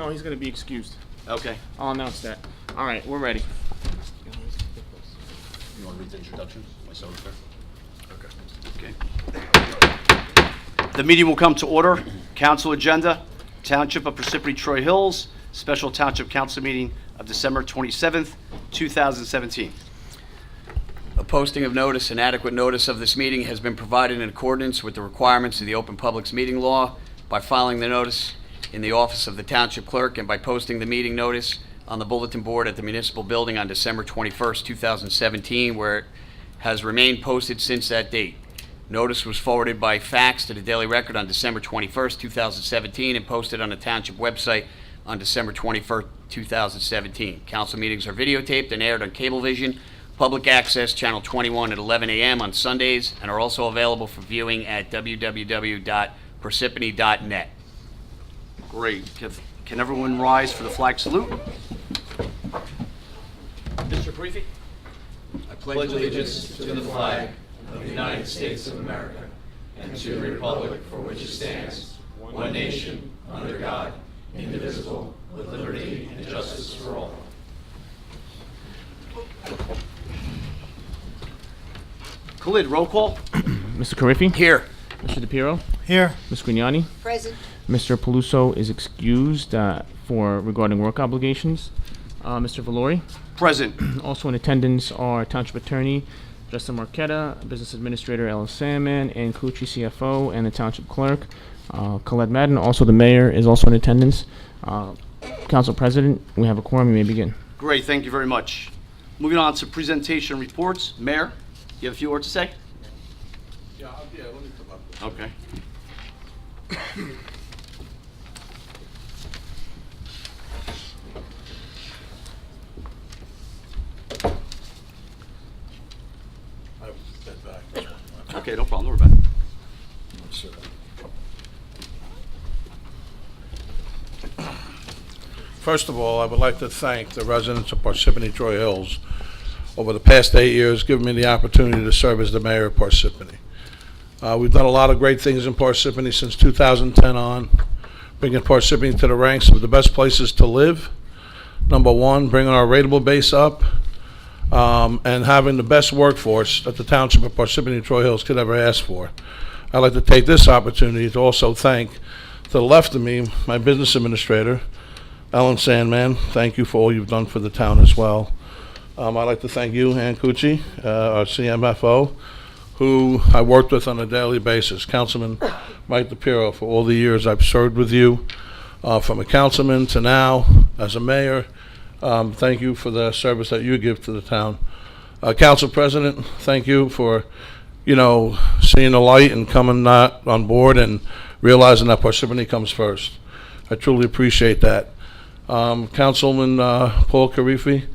No, he's going to be excused. Okay. I'll announce that. All right, we're ready. You want to read the introductions? My secretary? Okay. The meeting will come to order. Council agenda, Township of Parsippany-Troy Hills, special Township Council meeting of December 27th, 2017. A posting of notice and adequate notice of this meeting has been provided in accordance with the requirements of the Open Publics Meeting Law by filing the notice in the office of the Township Clerk and by posting the meeting notice on the bulletin board at the Municipal Building on December 21st, 2017, where it has remained posted since that date. Notice was forwarded by fax to the Daily Record on December 21st, 2017, and posted on the Township website on December 21st, 2017. Council meetings are videotaped and aired on Cablevision, Public Access, Channel 21 at 11 a.m. on Sundays, and are also available for viewing at www.parsippany.net. Great. Can everyone rise for the flag salute? Mr. Creefy? I pledge allegiance to the flag of the United States of America and to the republic for which it stands, one nation, under God, indivisible, with liberty and justice for all. Khalid, roll call. Mr. Carriffy? Here. Mr. DePiero? Here. Ms. Grignani? Present. Mr. Peluso is excused regarding work obligations. Mr. Valori? Present. Also in attendance are Township Attorney Justin Marquetta, Business Administrator Ella Salmon, and Cucci CFO, and the Township Clerk, Colette Madden. Also the Mayor is also in attendance. Council President, we have a quorum. You may begin. Great, thank you very much. Moving on to presentation reports. Mayor, you have a few words to say? Yeah, let me come up. Okay. I was dead back. Okay, no problem. We're back. First of all, I would like to thank the residents of Parsippany-Troy Hills over the past 8 years, giving me the opportunity to serve as the mayor of Parsippany. We've done a lot of great things in Parsippany since 2010 on, bringing Parsippany to the ranks of the best places to live. Number one, bringing our rateable base up, and having the best workforce that the Township of Parsippany-Troy Hills could ever ask for. I'd like to take this opportunity to also thank, to the left of me, my business administrator, Ellen Sandman. Thank you for all you've done for the town as well. I'd like to thank you, Ann Cucci, our CMFO, who I worked with on a daily basis. Councilman Mike DePiero, for all the years I've served with you, from a councilman to now as a mayor. Thank you for the service that you give to the town. Council President, thank you for, seeing the light and coming on board and realizing that Parsippany comes first. I truly appreciate that. Councilman Paul Carriffy,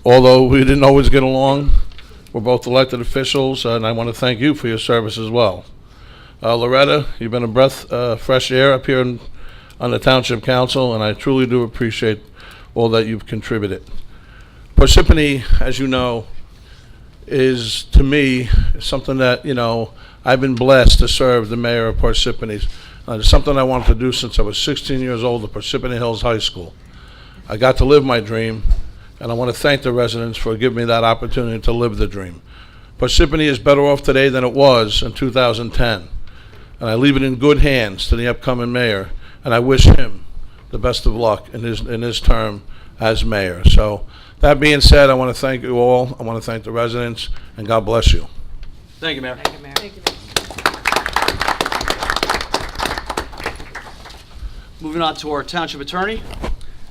although we didn't always get along, we're both elected officials, and I want to thank you for your service as well. Loretta, you've been a breath of fresh air up here on the Township Council, and I truly do appreciate all that you've contributed. Parsippany, as you know, is, to me, something that, I've been blessed to serve the mayor of Parsippany. It's something I wanted to do since I was 16 years old at Parsippany Hills High School. I got to live my dream, and I want to thank the residents for giving me that opportunity to live the dream. Parsippany is better off today than it was in 2010, and I leave it in good hands to the upcoming mayor, and I wish him the best of luck in his term as mayor. So, that being said, I want to thank you all. I want to thank the residents, and God bless you. Thank you, Mayor. Thank you, Mayor. Thank you, Mayor. Moving on to our Township Attorney.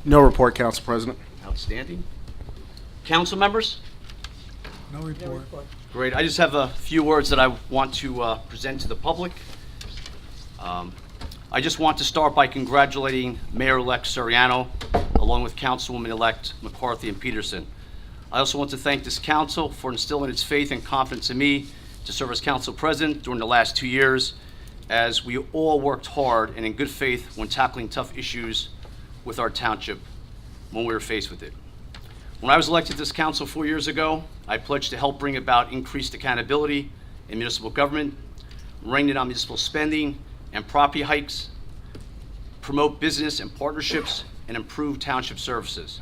No report, Council President. Outstanding. Council members? No report. Great. I just have a few words that I want to present to the public. I just want to start by congratulating Mayor-elect Soriano, along with Councilwoman-elect McCarthy and Peterson. I also want to thank this council for instilling its faith and confidence in me to serve as council president during the last 2 years, as we all worked hard and in good faith when tackling tough issues with our township when we were faced with it. When I was elected to this council 4 years ago, I pledged to help bring about increased accountability in municipal government, rein in on municipal spending and property promote business and partnerships, and improve township services.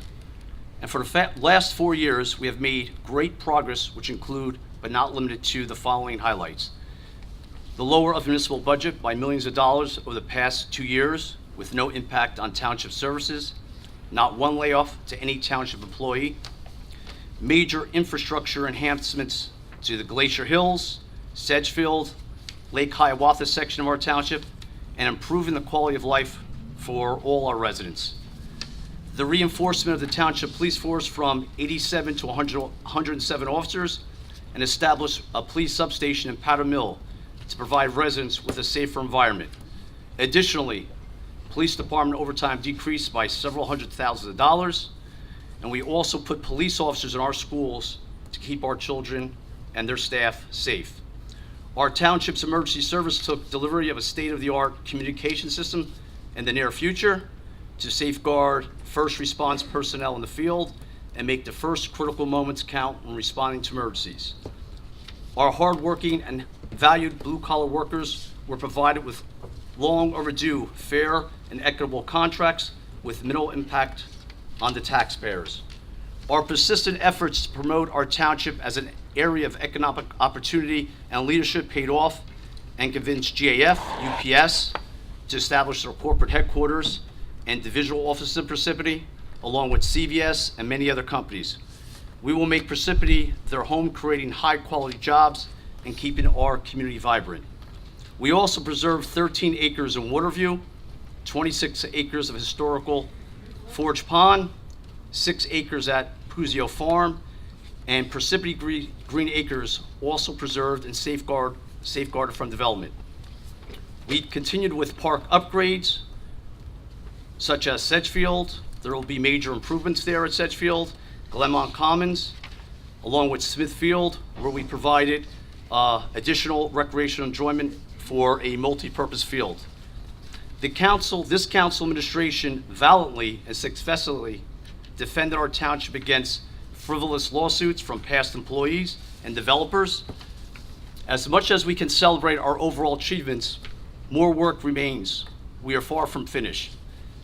And for the last 4 years, we have made great progress, which include, but not limited to, the following highlights. The lower of municipal budget by millions of dollars over the past 2 years with no impact on township services, not one layoff to any township employee, major infrastructure enhancements to the Glacier Hills, Sedgefield, Lake Hiawatha section of our township, and improving the quality of life for all our residents. The reinforcement of the township police force from 87 to 107 officers, and establish a police substation in Powder Mill to provide residents with a safer environment. Additionally, police department overtime decreased by several $100,000, and we also put police officers in our schools to keep our children and their staff safe. Our township's emergency service took delivery of a state-of-the-art communication system in the near future to safeguard first response personnel in the field and make the first critical moments count when responding to emergencies. Our hardworking and valued blue-collar workers were provided with long overdue fair and equitable contracts with minimal impact on the taxpayers. Our persistent efforts to promote our township as an area of economic opportunity and leadership paid off and convinced GAF, UPS to establish their corporate headquarters and divisional offices in Parsippany, along with CVS and many other companies. We will make Parsippany their home, creating high-quality jobs and keeping our community vibrant. We also preserved 13 acres in Waterview, 26 acres of historical Forge Pond, 6 acres at Puzio Farm, and Parsippany Green Acres also preserved and safeguarded from development. We continued with park upgrades, such as Sedgefield. There will be major improvements there at Sedgefield, Glenmont Commons, along with Smithfield, where we provided additional recreational enjoyment for a multi-purpose field. This council administration valiantly and successfully defended our township against frivolous lawsuits from past employees and developers. As much as we can celebrate our overall achievements, more work remains. We are far from finished.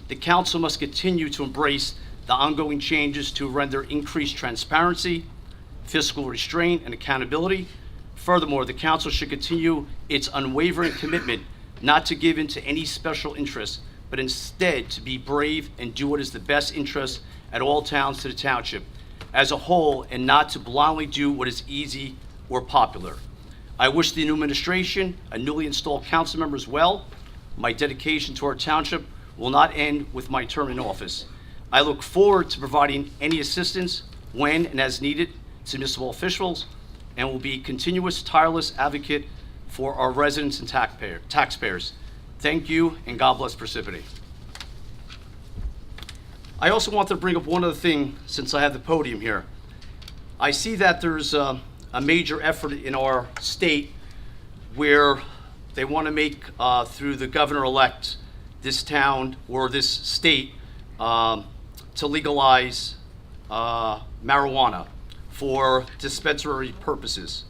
The council must continue to embrace the ongoing changes to render increased transparency, fiscal restraint, and accountability. Furthermore, the council should continue its unwavering commitment not to give in to any special interest, but instead to be brave and do what is the best interest at all towns to the township as a whole, and not to blindly do what is easy or popular. I wish the new administration and newly installed council members well. My dedication to our township will not end with my term in office. I look forward to providing any assistance when and as needed to municipal officials, and will be a continuous, tireless advocate for our residents and taxpayers. Thank you, and God bless Parsippany. I also want to bring up one other thing since I have the podium here. I see that there's a major effort in our state where they want to make, through the governor-elect, this town or this state to legalize marijuana for dispensary purposes.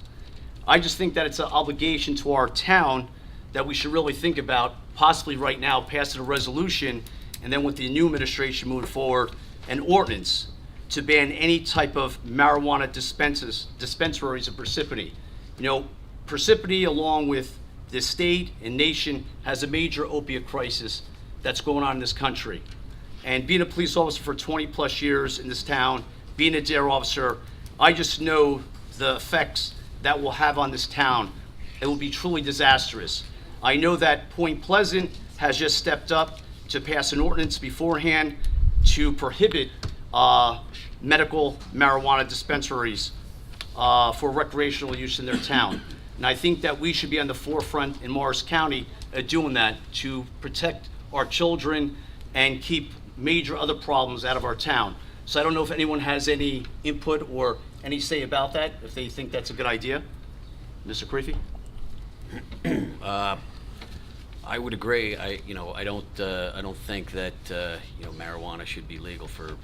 I just think that it's an obligation to our town that we should really think about, possibly right now, passing a resolution, and then with the new administration moving forward, an ordinance to ban any type of marijuana dispensaries in Parsippany. You know, Parsippany, along with the state and nation, has a major opiate crisis that's going on in this country. And being a police officer for 20 plus years in this town, being a DARE officer, I just know the effects that will have on this town. It will be truly disastrous. I know that Point Pleasant has just stepped up to pass an ordinance beforehand to prohibit medical marijuana dispensaries for recreational use in their town. And I think that we should be on the forefront in Morris County doing that to protect our children and keep major other problems out of our town. So I don't know if anyone has any input or any say about that, if they think that's a good idea. Mr. Creepy? I would agree. I don't think that marijuana should be legal for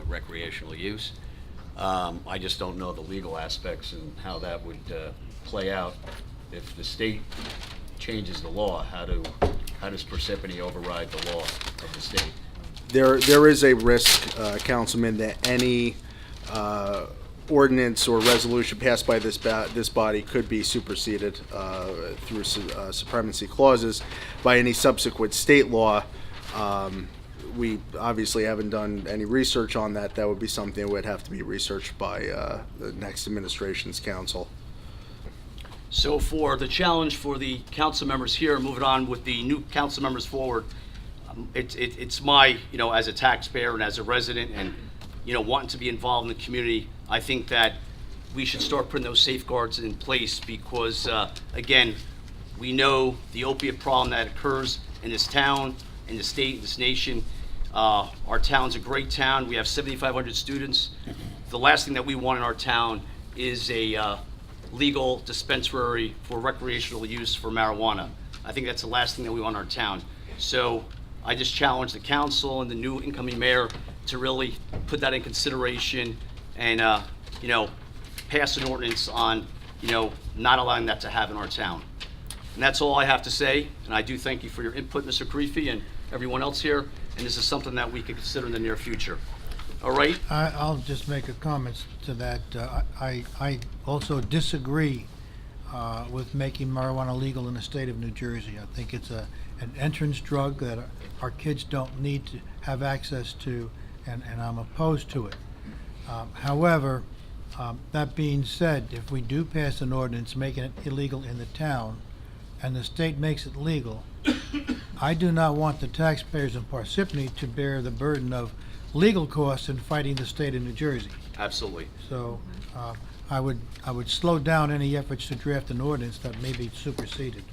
recreational use. I just don't know the legal aspects and how that would play out if the state changes the law. How how does Parsippany override the law of the state? There is a risk, Councilman, that any ordinance or resolution passed by this body could be superseded through supremacy clauses by any subsequent state law. We obviously haven't done any research on that. That would be something that would have to be researched by the next administration's council. So for the challenge for the council members here, moving on with the new council members forward, it's my, as a taxpayer and as a resident and, wanting to be involved in the community, I think that we should start putting those safeguards in place because, again, we know the opiate problem that occurs in this town, in the state, in this nation. Our town's a great town. We have 7,500 students. The last thing that we want in our town is a legal dispensary for recreational use for marijuana. I think that's the last thing that we want in our town. So I just challenge the council and the new incoming mayor to really put that in consideration and, pass an ordinance on, not allowing that to happen in our town. And that's all I have to say. And I do thank you for your input, Mr. Karifi, and everyone else here. And this is something that we could consider in the near future. All right? I'll just make a comment to that. I also disagree with making marijuana legal in the state of New Jersey. I think it's an entrance drug that our kids don't need to have access to, and I'm opposed to it. However, that being said, if we do pass an ordinance making it illegal in the town, and the state makes it legal, I do not want the taxpayers in Parsippany to bear the burden of legal costs in fighting the state of New Jersey. Absolutely. So I would slow down any efforts to draft an ordinance that may be superseded.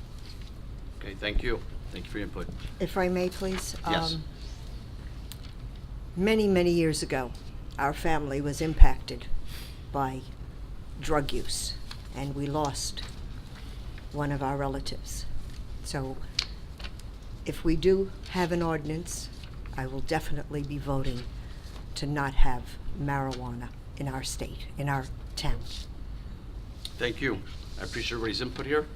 Okay, thank you. Thank you for your input. If I may, please. Yes. Many, many years ago, our family was impacted by drug use, and we lost one of our relatives. So if we do have an ordinance, I will definitely be voting to not have marijuana in our state, in our town. Thank you. I appreciate everybody's input here.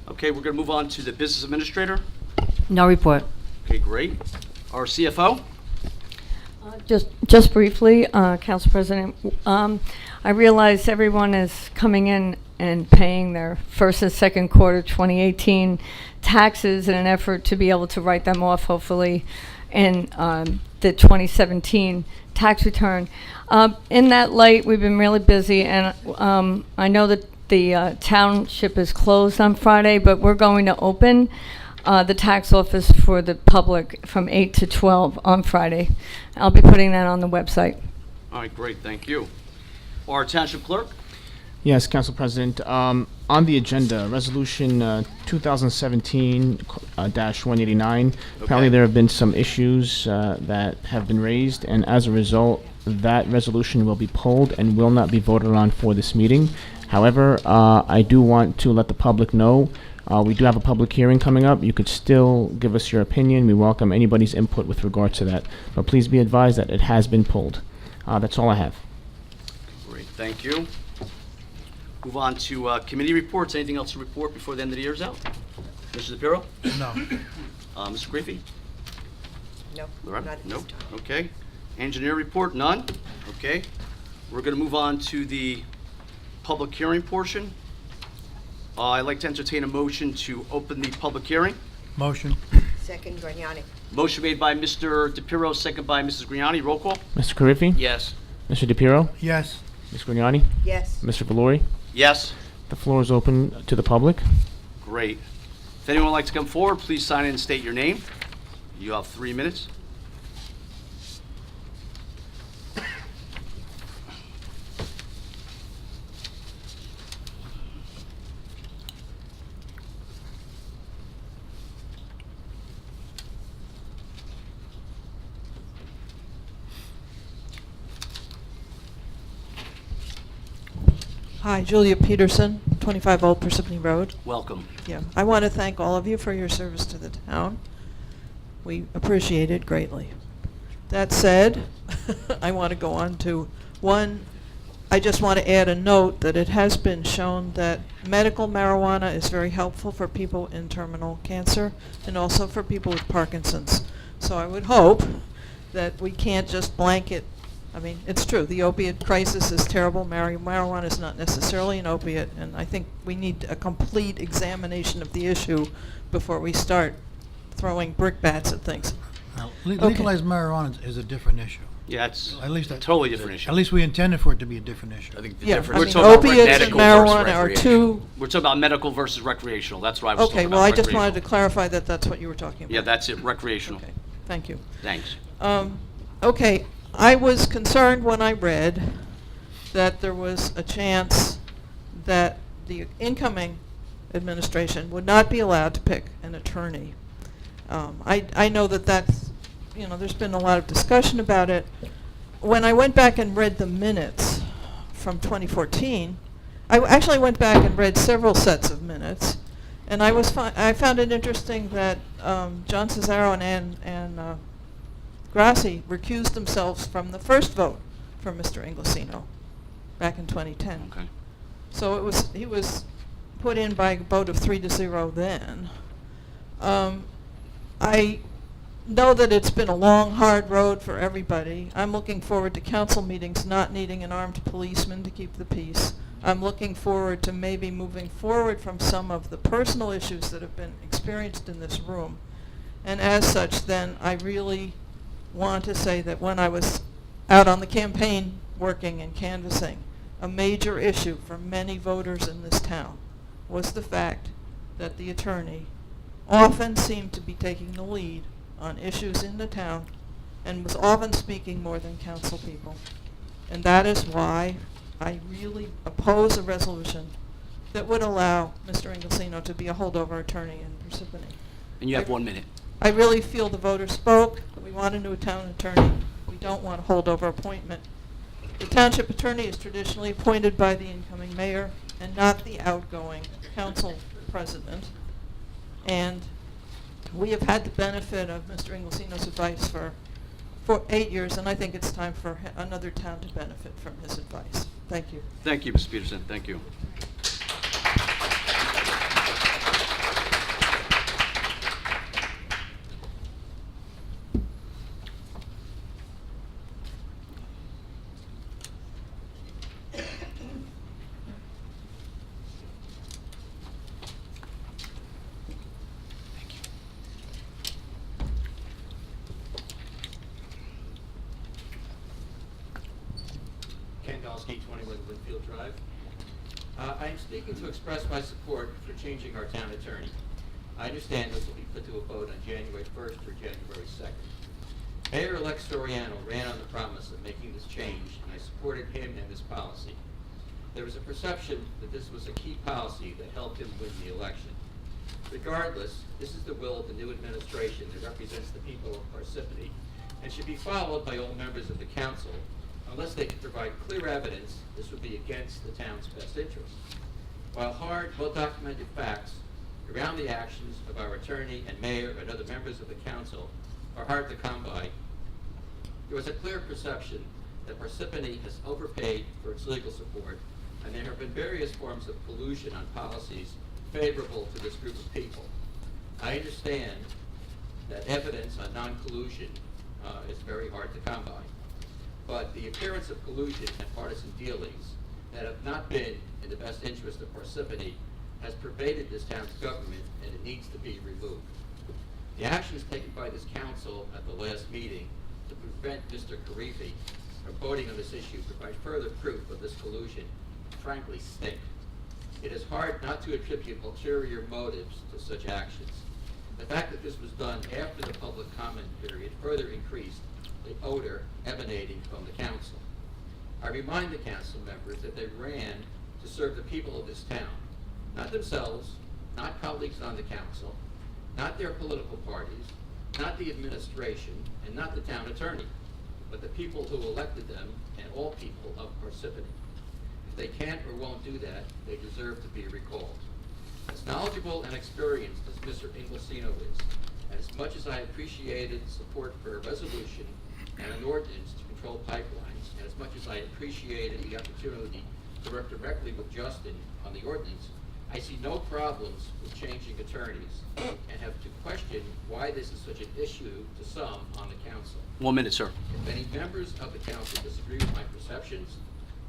Okay, we're going to move on to the business administrator. No report. Okay, great. Our CFO. Just briefly, Council President, I realize everyone is coming in and paying their first and second quarter 2018 taxes in an effort to be able to write them off, hopefully, in the 2017 tax return. In that light, we've been really busy, and I know that the township is closed on Friday, but we're going to open the tax office for the public from 8 to 12 on Friday. I'll be putting that on the website. All right, great. Thank you. Our township clerk. Yes, Council President. On the agenda, Resolution 2017-189. Apparently, there have been some issues that have been raised, and as a result, that resolution will be pulled and will not be voted on for this meeting. However, I do want to let the public know we do have a public hearing coming up. You could still give us your opinion. We welcome anybody's input with regard to that. But please be advised that it has been pulled. That's all I have. Great, thank you. Move on to committee reports. Anything else to report before the end of the year is out? Mr. DePiero? No. Mr. Griffey? No, Loretta? not at No? this time. Okay. Engineer report? None? Okay. We're going to move on to the public hearing portion. I'd like to entertain a motion to open the public hearing. Motion. Second, Grignani. Motion made by Mr. DePiero, second by Mrs. Grignani. Roll call? Mr. Carriffy? Yes. Mr. DePiero? Yes. Ms. Grignani? Yes. Mr. Valori? Yes. The floor is open to the public. Great. If anyone would like to come forward, please sign in and state your name. You have 3 minutes. Hi, Julia Peterson, 25 Old Parsippany Road. Welcome. Yeah, I want to thank all of you for your service to the town. We appreciate it greatly. That said, I want to go on to one I just want to add a note that it has been shown that medical marijuana is very helpful for people in terminal cancer and also for people with Parkinson's. So I would hope that we can't just blanket. I mean, it's true, the opiate crisis is terrible. Marijuana is not necessarily an opiate, and I think we need a complete examination of the issue before we start throwing brickbats at things. Now, Okay. legalized marijuana is a different issue. Yeah, it's At least a totally different issue. At least we intended for it to be a different issue. I think the Yeah, difference. I We're mean, talking about opiates and medical versus marijuana are recreational. two. We're talking about medical versus recreational. That's what I was Okay, talking well, about. I just wanted to recreational. clarify that that's what you were talking about. Yeah, that's it, recreational. Okay, thank you. Thanks. Okay, I was concerned when I read that there was a chance that the incoming administration would not be allowed to pick an attorney. I know that that's, there's been a lot of discussion about it. When I went back and read the minutes from 2014, I actually went back and read several sets of minutes, and I found it interesting that John Cesaro and Grassi recused themselves from the first vote for Mr. Inglesino back in 2010. Okay. So he was put in by a vote of 3-0 then. I know that it's been a long, hard road for everybody. I'm looking forward to council meetings not needing an armed policeman to keep the peace. I'm looking forward to maybe moving forward from some of the personal issues that have been experienced in this room. And as such, then, I really want to say that when I was out on the campaign working and canvassing, a major issue for many voters in this town was the fact that the attorney often seemed to be taking the lead on issues in the town and was often speaking more than council people. And that is why I really oppose a resolution that would allow Mr. Inglesino to be a holdover attorney in Parsippany. And you have 1 minute. I really feel the voters spoke. We want a new town attorney. We don't want a holdover appointment. The township attorney is traditionally appointed by the incoming mayor and not the outgoing council president. And we have had the benefit of Mr. Inglesino's advice for 8 years, and I think it's time for another town to benefit from his advice. Thank you. Thank you, Ms. Peterson. Thank you. Ken Dolsky, 21 Winfield Drive. I am speaking to express my support for changing our town attorney. I understand this will be put to a vote on January 1st or January 2nd. Mayor-elect Soriano ran on the promise of making this change, and I supported him and his policy. There was a perception that this was a key policy that helped him win the election. Regardless, this is the will of the new administration that represents the people of Parsippany and should be followed by all members of the council. Unless they can provide clear evidence, this would be against the town's best interest. While hard, well-documented facts around the actions of our attorney and mayor and other members of the council are hard to come by, there was a clear perception that Parsippany has overpaid for its legal support, and there have been various forms of collusion on policies favorable to this group of people. I understand that evidence on non-collusion is very hard to come by. But the appearance of collusion and partisan dealings that have not been in the best interest of Parsippany has pervaded this town's government, and it needs to be removed. The actions taken by this council at the last meeting to prevent Mr. Karifi from voting on this issue provide further proof of this collusion, frankly stink. It is hard not to attribute ulterior motives to such actions. The fact that this was done after the public comment period further increased the odor emanating from the council. I remind the council members that they ran to serve the people of this town, not themselves, not colleagues on the council, not their political parties, not the administration, and not the town attorney, but the people who elected them and all people of Parsippany. If they can't or won't do that, they deserve to be recalled. As knowledgeable and experienced as Mr. Inglesino is, and as much as I appreciated support for a resolution and an ordinance to control pipelines, and as much as I appreciated the opportunity to work directly with Justin on the ordinance, I see no problems with changing attorneys and have to question why this is such an issue to some on the council. 1 minute, sir. If any members of the council disagree with my perceptions,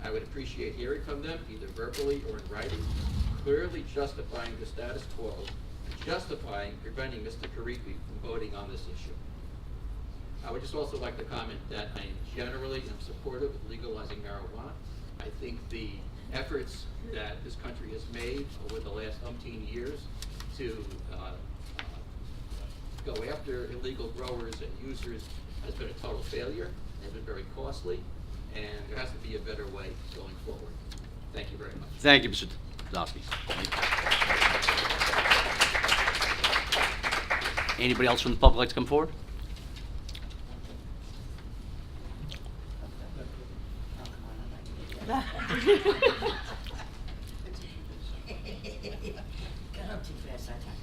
I would appreciate hearing from them, either verbally or in writing, clearly justifying the status quo and justifying preventing Mr. Karifi from voting on this issue. I would just also like to comment that I generally am supportive of legalizing marijuana. I think the efforts that this country has made over the last umpteen years to go after illegal growers and users has been a total failure, has been very costly, and there has to be a better way going forward. Thank you very much. Thank you, Mr. Dosky. Anybody else from the public like to come forward? Got up too fast, I thought.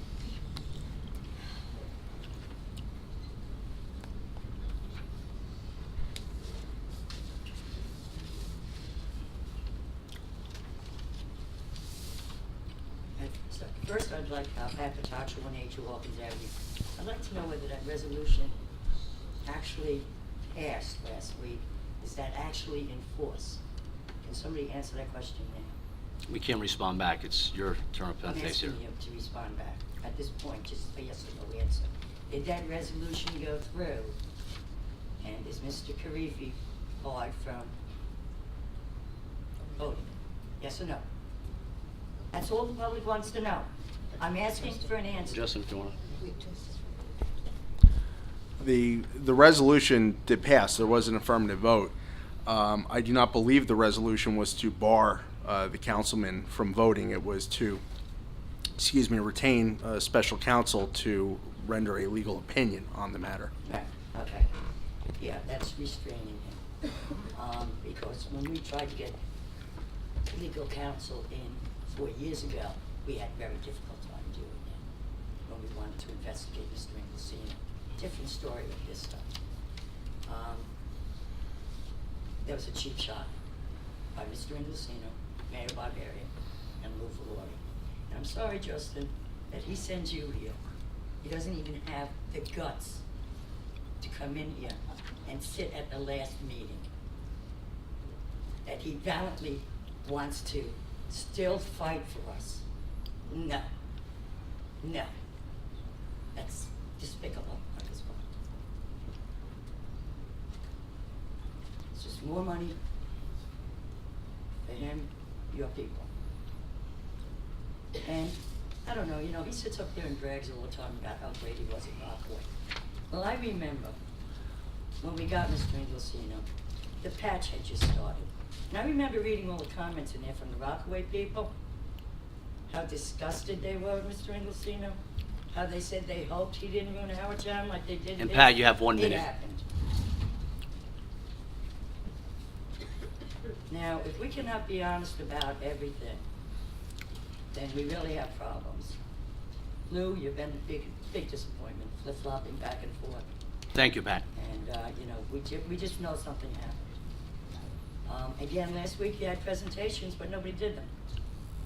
First, I'd like, Pat Patacha, 182 Hawkins Avenue. I'd like to know whether that resolution actually passed last week, is that actually in force? Can somebody answer that question now? We can't respond back. It's your turn of I'm face here. asking you to respond back. At this point, just a yes or no answer. Did that resolution go through? And is Mr. Karifi barred from voting? Yes or no? That's all the public wants to know. I'm asking for an answer. Justin, if you want The resolution did pass. There was an affirmative vote. I do not believe the resolution was to bar the councilman from voting. It was to, retain special counsel to render a legal opinion on the matter. Right, okay. Yeah, that's restraining him. Because when we tried to get legal counsel in 4 years ago, we had a very difficult time doing it. When we wanted to investigate Mr. Inglesino. Different story with this stuff. There was a cheap shot by Mr. Inglesino, Mayor Barbarian, and Lou Valori. And I'm sorry, Justin, that he sends you here. He doesn't even have the guts to come in here and sit at the last meeting. That he valiantly wants to still fight for us. No. No. That's despicable on his part. It's just more money for him, your people. And I don't know, he sits up there and brags all the time about how great he was at Rockaway. Well, I remember when we got Mr. Inglesino, the patch had just started. And I remember reading all the comments in there from the Rockaway people, how disgusted they were with Mr. Inglesino, how they said they hoped he didn't ruin Howard Town like they did. And Pat, you have 1 minute. It happened. Now, if we cannot be honest about everything, then we really have problems. Lou, you've been a big disappointment, flip-flopping back and forth. Thank you, Pat. And, we just know something happened. Again, last week you had presentations, but nobody did them.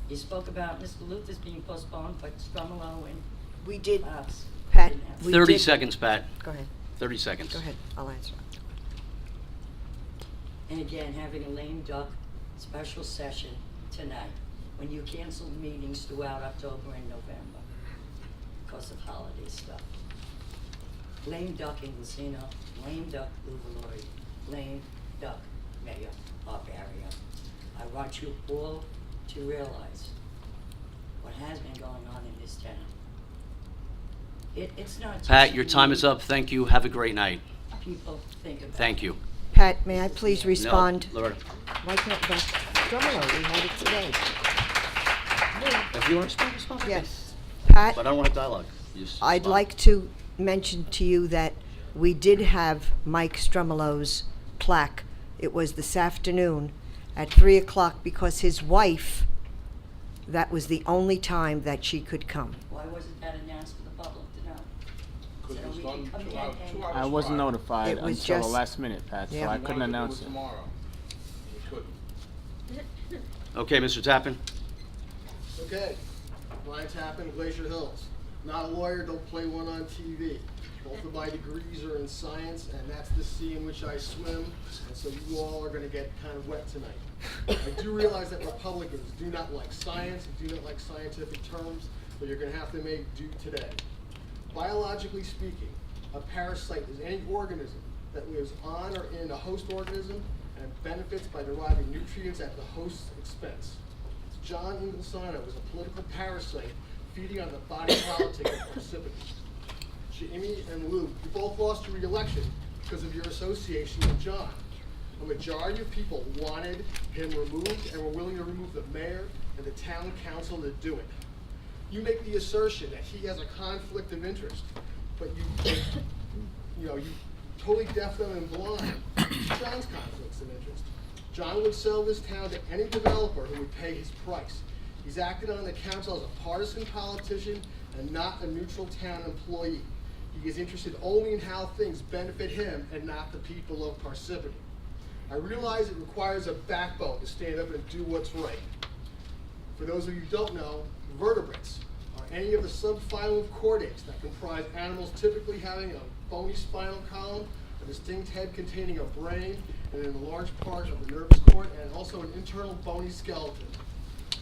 You spoke about Mr. Luther's being postponed, but Strumolo and We did, Pops Pat, didn't have. we 30 did- seconds, Pat. Go ahead, 30 seconds. go ahead, I'll answer. And again, having a lame duck special session tonight, when you canceled meetings throughout October and November because of holiday stuff. Lame duck Inglesino, lame duck Lou Valori, lame duck Mayor Barbario. I want you all to realize what has been going on in this town. It's not just Pat, your time me. is up. Thank you. Have a great night. People think about Thank you. Pat, may I please respond? No, Loretta. Why can't, well, Drummer, we had it today. If you want to respond. Yes. Pat, But I don't want to have dialogue. You just I'd respond. like to mention to you that we did have Mike Strumolo's plaque. It was this afternoon at 3 o'clock because his wife, that was the only time that she could come. Why wasn't that announced to the public to know? because it was we done can come 2 in hours, and- 2 hours I wasn't prior. notified It was until the just- last minute, Pat, so Yeah. I You couldn't wanted to do announce it it. tomorrow. You couldn't. Okay, Mr. Tappan? Okay, Brian Tappan, Glacier Hills. Not a lawyer, don't play one on TV. Both of my degrees are in science, and that's the sea in which I swim, and so you all are gonna get kind of wet tonight. I do realize that Republicans do not like science, and do not like scientific terms, but you're gonna have to make do today. Biologically speaking, a parasite is any organism that lives on or in a host organism and benefits by deriving nutrients at the host's expense. John Inglesano was a political parasite feeding on the body politic of parsippany. Jamie and Lou, you both lost your re-election because of your association with John. A majority of people wanted him removed and were willing to remove the mayor and the town council to do it. You make the assertion that he has a conflict of interest, but you totally deaf, dumb, and blind to John's conflicts of interest. John would sell this town to any developer who would pay his price. He's acted on the council as a partisan politician and not a neutral town employee. He is interested only in how things benefit him and not the people of Parsippany. I realize it requires a backbone to stand up and do what's right. For those of you who don't know, vertebrates are any of the subphylum of chordates that comprise animals typically having a bony spinal column, a distinct head containing a brain, and an enlarged part of the nervous cord, and also an internal bony skeleton.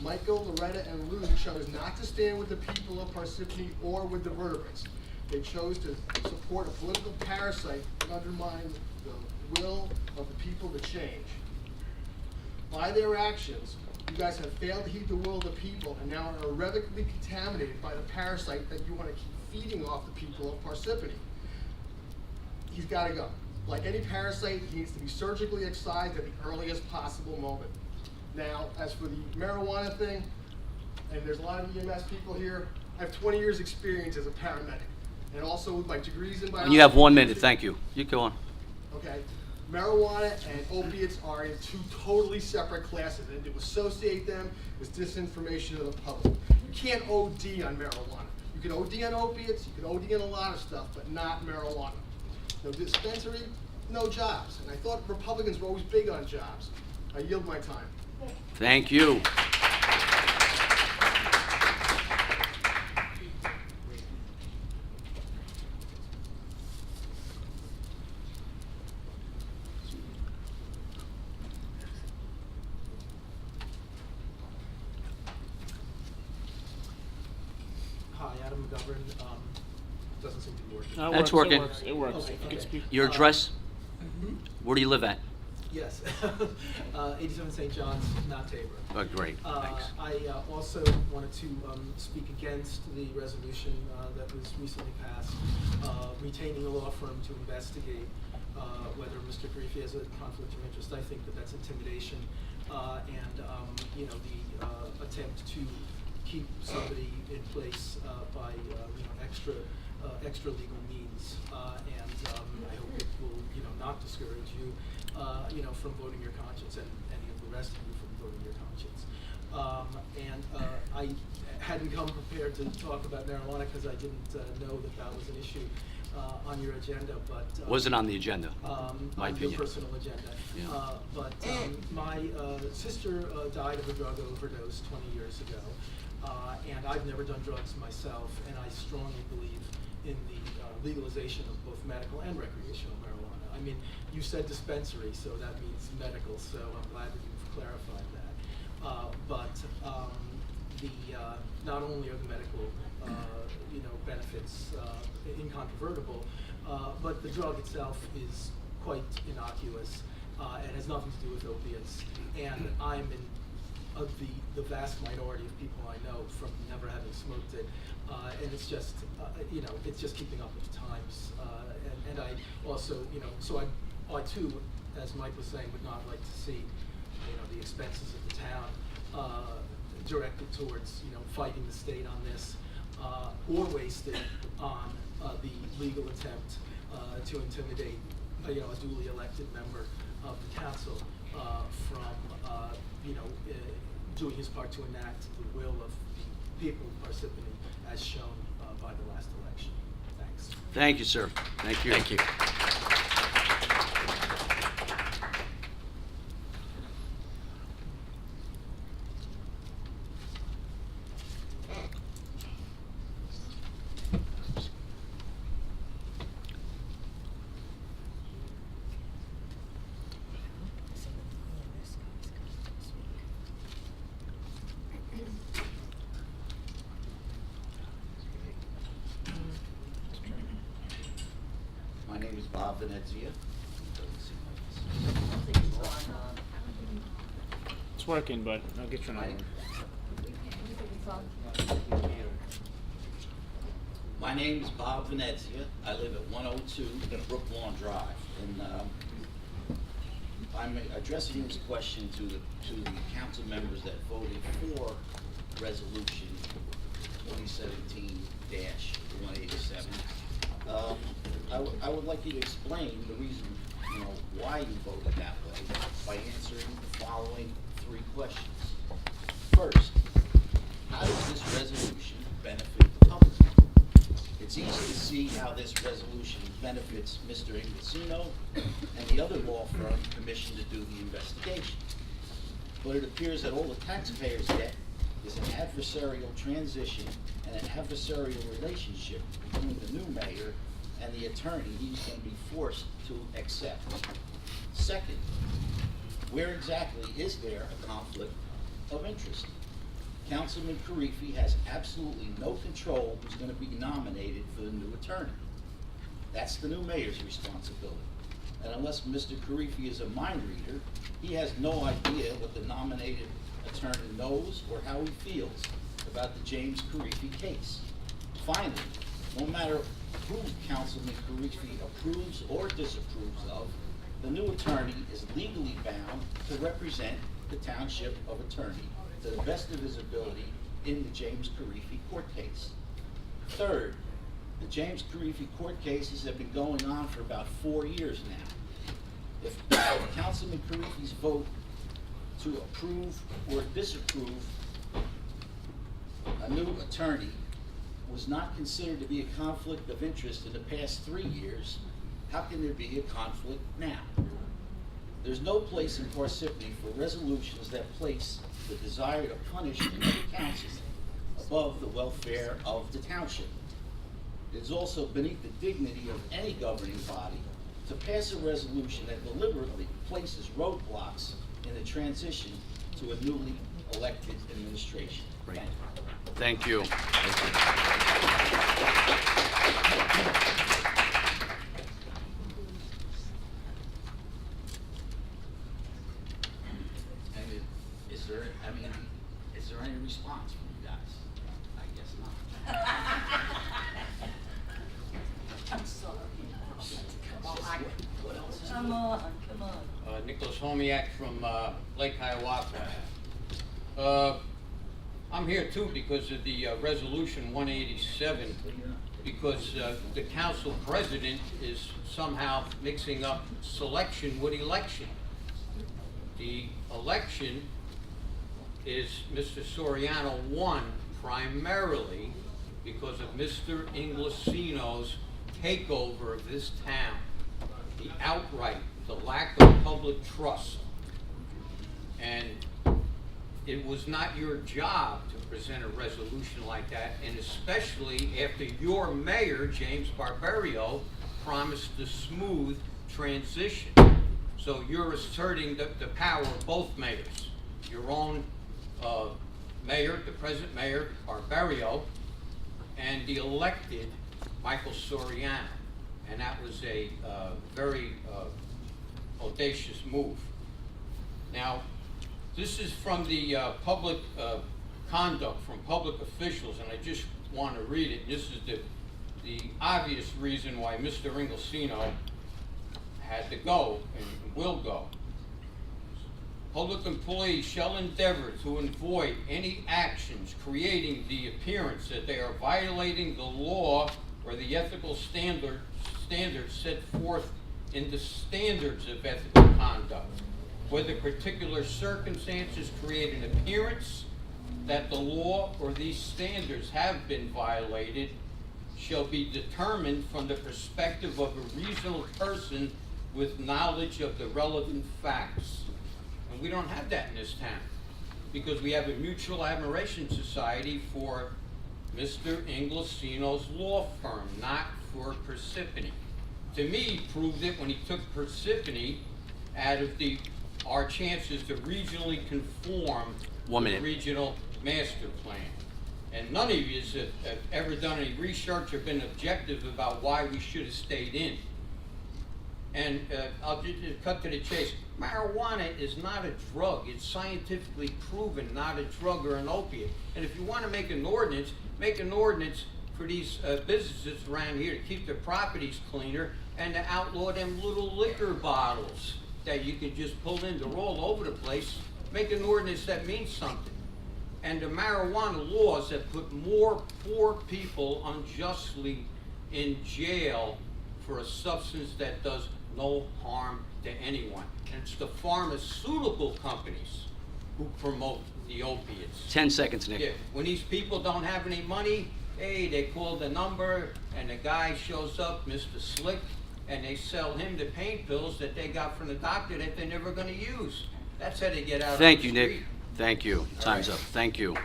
Michael, Loretta, and Lou chose not to stand with the people of Parsippany or with the vertebrates. They chose to support a political parasite that undermines the will of the people to change. By their actions, you guys have failed to heed the will of the people and now are irrevocably contaminated by the parasite that you want to keep feeding off the people of Parsippany. He's got to go. Like any parasite, he needs to be surgically excised at the earliest possible moment. Now, as for the marijuana thing, and there's a lot of EMS people here, I have 20 years experience as a paramedic, and also with my degrees in biology. And you have 1 minute, thank you. You go on. Okay, marijuana and opiates are in two totally separate classes, and to associate them is disinformation of the public. You can't OD on marijuana. You can OD on opiates, you can OD on a lot of stuff, but not marijuana. No dispensary, no jobs. And I thought Republicans were always big on jobs. I yield my time. Thank you. Hi, Adam McGovern. Doesn't seem to be working. No, it That's works, working. It works. Okay, If you could okay. speak. Your address? Where do you live at? Yes, 87 St. John's, not Tabor. Oh, great, thanks. I also wanted to speak against the resolution that was recently passed, retaining a law firm to investigate whether Mr. Griefe has a conflict of interest. I think that that's intimidation, and the attempt to keep somebody in place by extra legal means, and I hope it will not discourage you from voting your conscience, and any of the rest of you from voting your conscience. I hadn't come prepared to talk about marijuana because I didn't know that that was an issue on your agenda, but Wasn't on the agenda, my on your opinion. personal agenda. Yeah. But my sister died of a drug overdose 20 years ago, and I've never done drugs myself, and I strongly believe in the legalization of both medical and recreational marijuana. I mean, you said dispensary, so that means medical, so I'm glad that you've clarified that. Not only are the medical benefits incontrovertible, but the drug itself is quite innocuous. It has nothing to do with opiates, and I'm in the vast minority of people I know from never having smoked it, and it's just it's just keeping up with the times. And I also so I too, as Mike was saying, would not like to see the expenses of the town directed towards fighting the state on this, or wasted on the legal attempt to intimidate a duly elected member of the council from doing his part to enact the will of the people of Parsippany as shown by the last election. Thanks. Thanks. Thank you, sir. Thank you. Thank you. My name is Bob Venezia. It's working, but I'll get you another one. My name is Bob Venezia. I live at 102 Brooklawn Drive. And I'm addressing this question to the council members that voted for resolution 2017-187. I would like you to explain the reason, why you voted that way by answering the following 3 questions. First, how does this resolution benefit the public? It's easy to see how this resolution benefits Mr. Inglesino and the other law firm commissioned to do the investigation. But it appears that all the taxpayers get is an adversarial transition and an adversarial relationship between the new mayor and the attorney he's going to be forced to accept. Second, where exactly is there a conflict of interest? Councilman Karifi has absolutely no control who's going to be nominated for the new attorney. That's the new mayor's responsibility. And unless Mr. Karifi is a mind reader, he has no idea what the nominated attorney knows or how he feels about the James Karifi case. Finally, no matter who Councilman Karifi approves or disapproves of, the new attorney is legally bound to represent the township of attorney to the best of his ability in the James Karifi court case. Third, the James Karifi court cases have been going on for about 4 years now. If Councilman Karifi's vote to approve or disapprove a new attorney was not considered to be a conflict of interest in the past 3 years, how can there be a conflict now? There's no place in Parsippany for resolutions that place the desire to punish another council above the welfare of the township. It is also beneath the dignity of any governing body to pass a resolution that deliberately places roadblocks in the transition to a newly elected administration. Thank you. And is there any response from you guys? I guess not. I'm sorry. What else is Come on. Nicholas Homiak from Lake Hiawatha. I'm here too because of the resolution 187, because the council president is somehow mixing up selection with election. The election is Mr. Soriano won primarily because of Mr. Inglesino's takeover of this town. The lack of public trust. And it was not your job to present a resolution like that, and especially after your mayor, James Barbario, promised a smooth transition. So you're asserting the power of both mayors. Your own mayor, the present mayor, Barbario, and the elected Michael Soriano. And that was a very audacious move. Now, this is from the public conduct from public officials, and I just want to read it. This is the obvious reason why Mr. Inglesino had to go and will go. Public employees shall endeavor to avoid any actions creating the appearance that they are violating the law or the ethical standards set forth in the standards of ethical conduct, whether particular circumstances create an appearance that the law or these standards have been violated, shall be determined from the perspective of a reasonable person with knowledge of the relevant facts. And we don't have that in this town, because we have a mutual admiration society for Mr. Inglesino's law firm, not for Parsippany. To me, he proved it when he took Parsippany out of our chances to regionally conform to the regional master plan. And none of you have ever done any research or been objective about why we should have stayed in. And I'll just cut to the chase. Marijuana is not a drug. It's scientifically proven not a drug or an opiate. And if you want to make an ordinance for these businesses around here to keep their properties cleaner and to outlaw them little liquor bottles that you can just pull in. They're all over the place. Make an ordinance that means something. And the marijuana laws that put more poor people unjustly in jail for a substance that does no harm to anyone. And it's the pharmaceutical companies who promote the opiates. 10 seconds, Nick. Yeah, when these people don't have any money, hey, they call the number and the guy shows up, Mr. Slick, and they sell him the pain pills that they got from the doctor that they're never gonna use. That's how they get out of the Thank you, street. Nick. Thank you. Time's up. Thank you.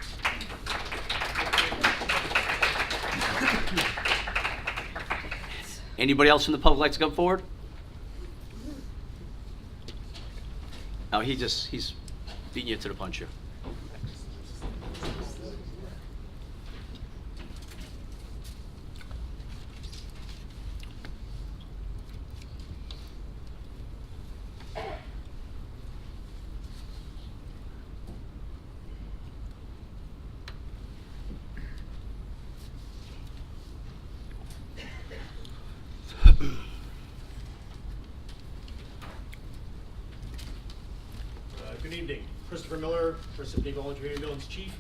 Anybody else from the public like to come forward? No, he's beating you to the punch here. Good evening. Christopher Miller, Parsippany Volunteer Ambulance Chief.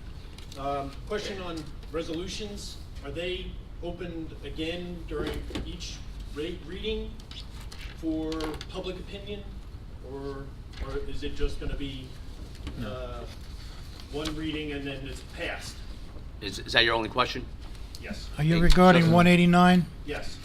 Question on resolutions. Are they opened again during each reading for public opinion? Or is it just going to be one reading and then it's passed? Is that your only question? Yes. Are you regarding 189? Yes.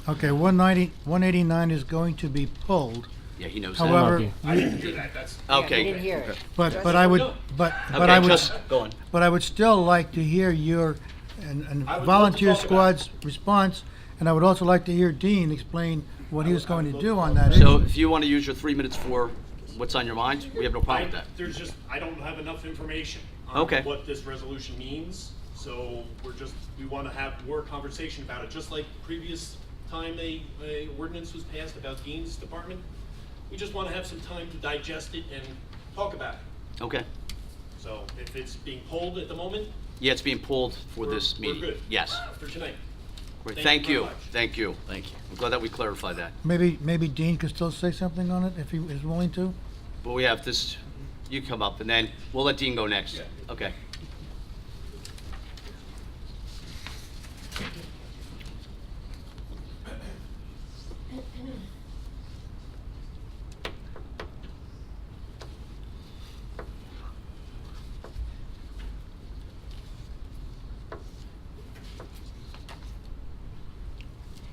Okay, 189 is going to be pulled. Yeah, he knows However, that. I didn't hear that. That's Okay. Didn't hear it. But I would, but Okay, I would, just go on. but I would still like to hear your and I would love to volunteer talk about squad's response, and I would also like to hear Dean explain what he was going to do on that So issue. if you want to use your 3 minutes for what's on your mind, we have no problem with that. I don't have enough information on Okay. what this resolution means, so we want to have more conversation about it, just like previous time a ordinance was passed about Dean's department. We just want to have some time to digest it and talk about it. Okay. So if it's being pulled at the moment, Yeah, it's being pulled for we're- this meeting. We're good. Yes. For tonight. Great. Thank Thank you you. very much. Thank you. Thank you. I'm glad that we clarified that. Maybe Dean could still say something on it if he is willing to? But we have this, you come up, and then we'll let Dean go next. Yeah. Okay.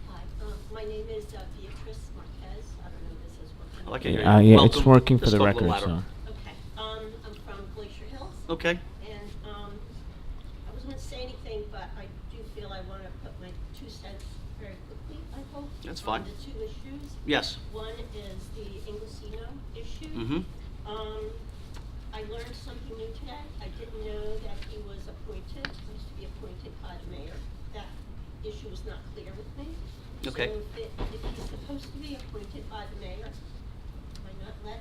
Hi, my name is Beatrice Marquez. I don't know if this is working. I like it. Yeah, Welcome. it's working for Just the go up a little record, louder. so. Okay, I'm from Glacier Hills. Okay. And I wasn't going to say anything, but I do feel I want to put my 2 cents very quickly, I hope. That's fine. On the 2 issues. Yes. One is the Inglesino issue. Mm-hmm. I learned something new today. I didn't know that he was appointed, used to be appointed by the mayor. That issue was not clear with me. Okay. So if he's supposed to be appointed by the mayor, why not let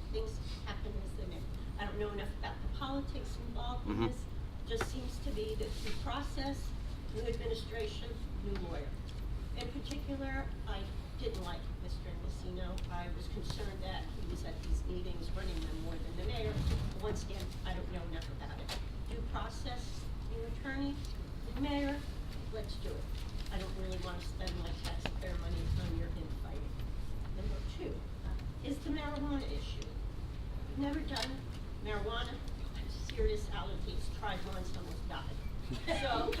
things happen as they may? I don't know enough about the politics involved in Mhm. this. Just seems to be the due process, new administration, new lawyer. In particular, I didn't like Mr. Inglesino. I was concerned that he was at these meetings running them more than the mayor. Once again, I don't know enough about it. Due process, new attorney, new mayor, let's do it. I don't really want to spend my taxpayer money on your infighting. Number 2 is the marijuana issue. We've never done marijuana. I have serious allergies, tried once, almost died. So,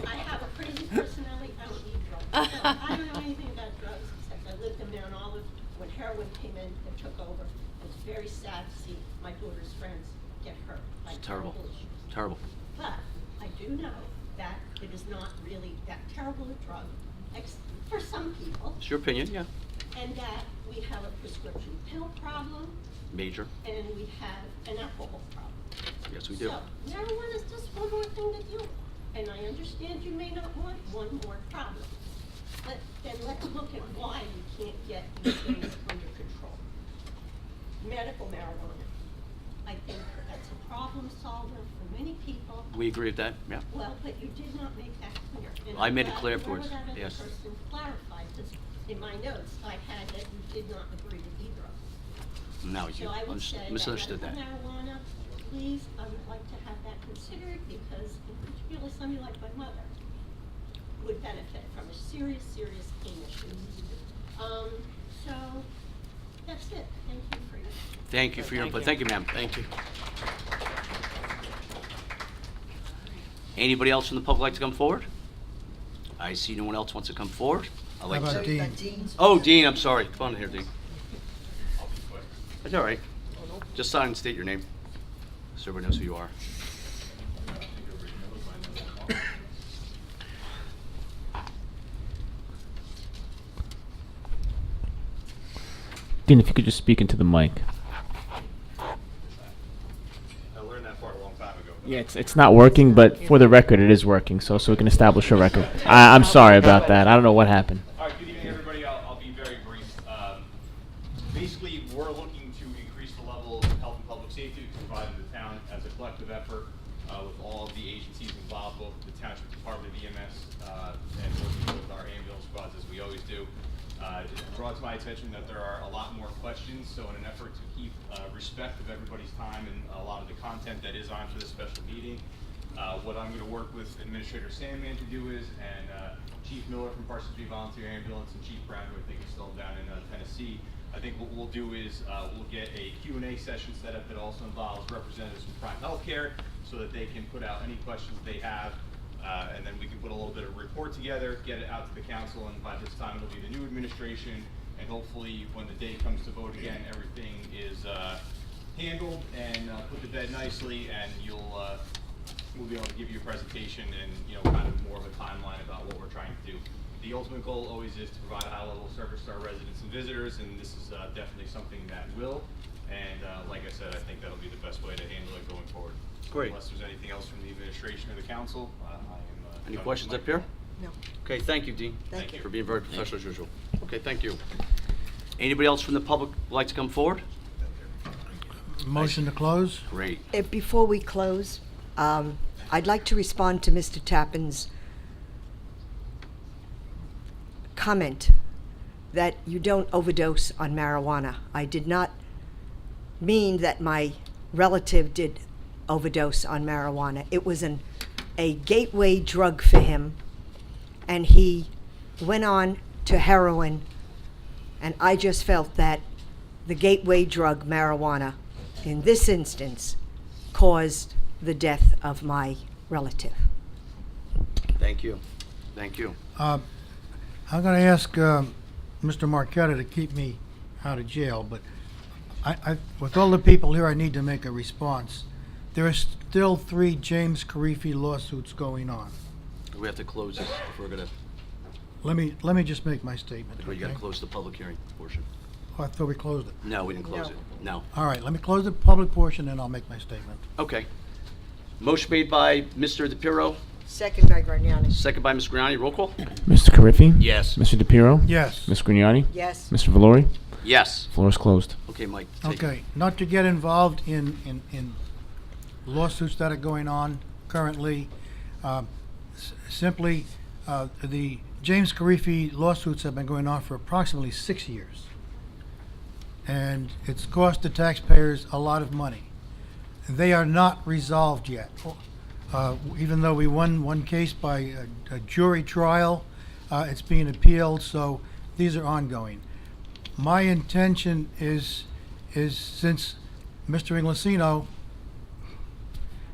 I have a crazy personality, I don't need drugs. So, I don't know anything about drugs, except I lived in Mount Olive when heroin came in and took over. It was very sad to see my daughter's friends get hurt by It's terrible. terrible issues. Terrible. But I do know that it is not really that terrible a drug, for some people, It's your opinion, yeah. and that we have a prescription pill problem, Major. and we have an alcohol problem. Yes, we do. So, marijuana is just one more thing to deal with. And I understand you may not want one more problem. But then let's look at why we can't get these things under control. Medical marijuana. I think that's a problem solver for many people. We agree with that, yeah. Well, but you did not make that clear. And I I'm made it glad clear afterwards, whoever that other yes. person clarified, because in my notes, I had that you did not agree with either of them. No, you So I would say misunderstood that. medical marijuana, please, I would like to have that considered because particularly somebody like my mother would benefit from a serious, serious pain issue. So that's it. Thank you for your. Thank you for your input. Thank you, ma'am. Thank you. Anybody else from the public like to come forward? I see no one else wants to come forward. I'd like How to about Dean? Oh, Dean, I'm sorry. Come on here, Dean. That's all right. Just sign and state your name, so everybody knows who you are. Dean, if you could just speak into the mic. I learned that part a long time ago. Yeah, it's not working, but for the record, it is working, so we can establish a record. I'm sorry about that. I don't know what happened. All right, good evening, everybody. I'll be very brief. Basically, we're looking to increase the level of health and public safety provided to the town as a collective effort with all of the agencies involved, both the Township Department of EMS and working with our ambulance squads as we always do. It brought to my attention that there are a lot more questions, so in an effort to keep respect of everybody's time and a lot of the content that is on for this special meeting, what I'm going to work with Administrator Sandman to do is, and Chief Miller from Parsippany Volunteer Ambulance and Chief Brown, who I think is still down in Tennessee, I think what we'll do is we'll get a Q&A session set up that also involves representatives from Prime Healthcare so that they can put out any questions they have. And then we can put a little bit of a report together, get it out to the council, and by this time it'll be the new administration, and hopefully when the day comes to vote again, everything is handled and put to bed nicely, and we'll be able to give you a presentation and kind of more of a timeline about what we're trying to do. The ultimate goal always is to provide a high level of service to our residents and visitors, and this is definitely something that will. And like I said, I think that'll be the best way to handle it going forward. Great. Unless there's anything else from the administration or the council, I am. Any done questions with up my- here? No. Okay, thank you, Dean. Thank you. For being very professional as usual. Okay, thank you. Anybody else from the public would like to come forward? Motion to close? Great. Before we close, I'd like to respond to Mr. Tappan's comment that you don't overdose on marijuana. I did not mean that my relative did overdose on marijuana. It was a gateway drug for him, and he went on to heroin, and I just felt that the gateway drug, marijuana, in this instance, caused the death of my relative. Thank you. Thank you. I'm going to ask Mr. Marquetta to keep me out of jail, but with all the people here, I need to make a response. There are still 3 James Carifi lawsuits going on. We have to close this if we're going to, Let me just make my statement. you got to okay? close the public hearing portion. Oh, I thought we closed it. No, we didn't close it. No. All right, let me close the public portion, and I'll make my statement. Okay. Motion made by Mr. DePiero, Second by Grignani. second by Ms. Grignani. Roll call? Mr. Carriffy? Yes. Mr. DePiero? Yes. Ms. Grignani? Yes. Mr. Valori? Yes. Floor is closed. Okay, Mike. take it. Okay, not to get involved in lawsuits that are going on currently, simply, the James Carifi lawsuits have been going on for approximately 6 years. And it's cost the taxpayers a lot of money. They are not resolved yet. Even though we won one case by a jury trial, it's being appealed, so these are ongoing. My intention is since Mr. Inglesino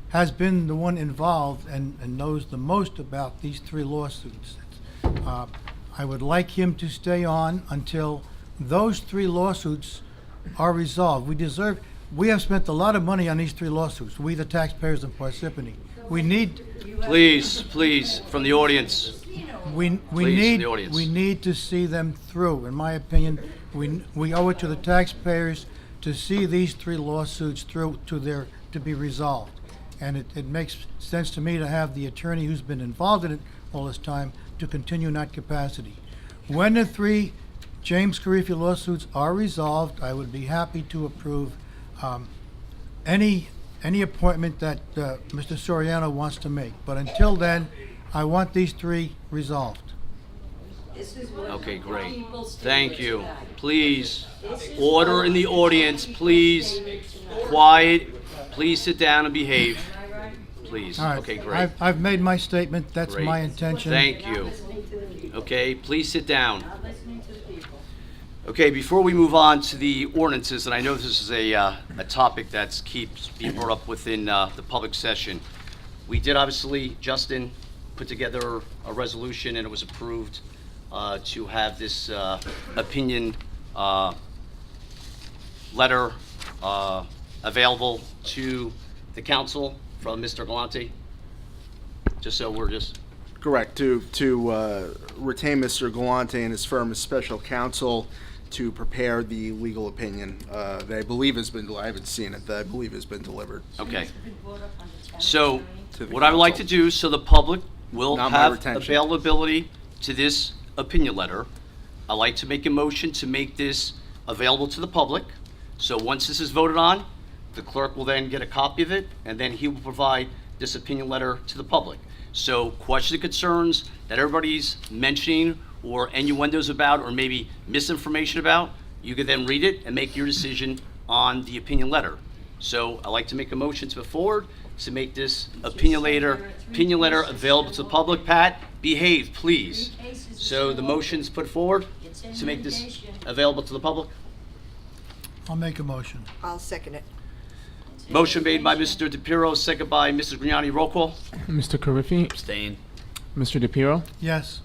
has been the one involved and knows the most about these 3 lawsuits. I would like him to stay on until those 3 lawsuits are resolved. We have spent a lot of money on these 3 lawsuits, we the taxpayers in Parsippany. We need, Please, from the audience. we Please, need, the audience. we need to see them through. In my opinion, we owe it to the taxpayers to see these 3 lawsuits through to be resolved. And it makes sense to me to have the attorney who's been involved in it all this time to continue in that capacity. When the 3 James Carifi lawsuits are resolved, I would be happy to approve any appointment that Mr. Soriano wants to make. But until then, I want these 3 resolved. Okay, great. Thank you. Please, order in the audience, please. Quiet. Please sit down and behave. Please. All right. Okay, great. I've made my statement. That's Great. my intention. Thank you. Okay, please sit down. Okay, before we move on to the ordinances, and I know this is a topic that keeps being brought up within the public session. We did obviously, Justin, put together a resolution and it was approved to have this opinion letter available to the council from Mr. Galante. Just so we're just... Correct, to retain Mr. Galante and his firm as special counsel to prepare the legal opinion that I believe has been, I haven't seen it, that I believe has been delivered. Okay. So, To the what I would like to council. do, so the public will Not my have retention. availability to this opinion letter, I'd like to make a motion to make this available to the public. So once this is voted on, the clerk will then get a copy of it, and then he will provide this opinion letter to the public. So questions and concerns that everybody's mentioning or innuendos about or maybe misinformation about, you can then read it and make your decision on the opinion letter. So I'd like to make a motion to move forward to make this opinion letter available to the public. Pat, behave, please. So the motion's put forward to make this available to the public. I'll make a motion. I'll second it. Motion made by Mr. DePiero, second by Mrs. Grignani. Roll call. Mr. Carriffy? Abstain. Mr. DePiero? Yes.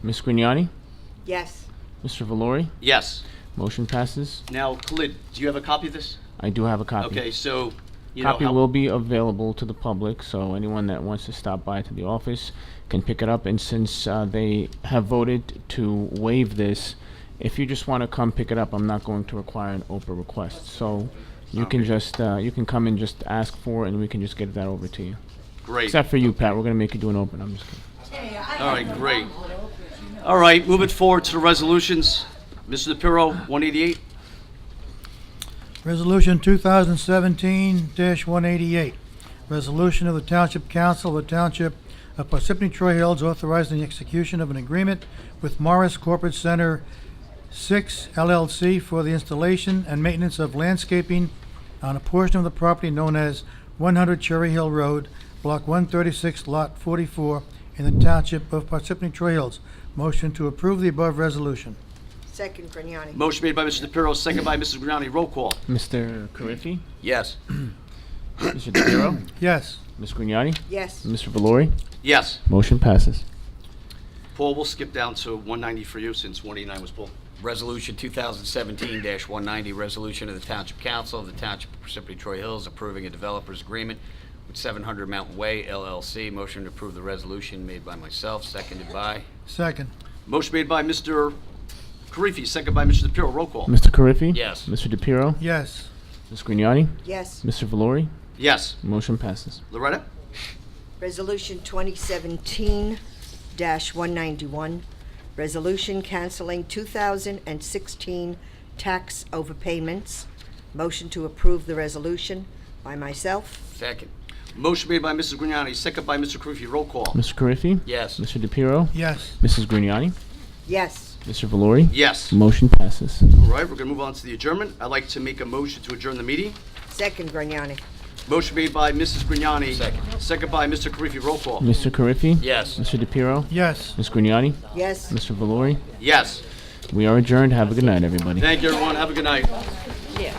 Ms. Grignani? Yes. Mr. Valori? Yes. Motion passes. Now, Khalid, do you have a copy of this? I do have a copy. Okay, so, you know Copy how... will be available to the public, so anyone that wants to stop by to the office can pick it up. And since they have voted to waive this, if you just want to come pick it up, I'm not going to require an Oprah request. So you can just you can come and just ask for it, and we can just get that over to you. Great. Except for you, Pat. We're going to make you do an open. I'm just kidding. All right, great. All right, moving forward to the resolutions. Mr. DePiero, 188. Resolution 2017-188. Resolution of the Township Council of the Township of Parsippany-Troy Hills authorizing the execution of an agreement with Morris Corporate Center 6 LLC for the installation and maintenance of landscaping on a portion of the property known as 100 Cherry Hill Road, Block 136, Lot 44, in the Township of Parsippany-Troy Hills. Motion to approve the above resolution. Second, Grignani. Motion made by Mr. DePiero, second by Mrs. Grignani. Roll call. Mr. Carriffy? Yes. Mr. DePiero? Yes. Ms. Grignani? Yes. Mr. Valori? Yes. Motion passes. Paul, we'll skip down to 190 for you since 189 was pulled. Resolution 2017-190, resolution of the Township Council of the Township of Parsippany-Troy Hills approving a developer's agreement with 700 Mountain Way LLC. Motion to approve the resolution made by myself, seconded by. Second. Motion made by Mr. Carriffy, second by Mr. DePiero. Roll call. Mr. Carriffy? Yes. Mr. DePiero? Yes. Ms. Grignani? Yes. Mr. Valori? Yes. Motion passes. Loretta? Resolution 2017-191. Resolution canceling 2016 tax overpayments. Motion to approve the resolution by myself. Second. Motion made by Mrs. Grignani, second by Mr. Carriffy. Roll call. Mr. Carriffy? Yes. Mr. DePiero? Yes. Mrs. Grignani? Yes. Mr. Valori? Yes. Motion passes. All right, we're going to move on to the adjournment. I'd like to make a motion to adjourn the meeting. Second, Grignani. Motion made by Mrs. Grignani. Second. Second by Mr. Carriffy. Roll call. Mr. Carriffy? Yes. Mr. DePiero? Yes. Ms. Grignani? Yes. Mr. Valori? Yes. We are adjourned. Have a good night, everybody. Thank you, everyone. Have a good night. Yeah.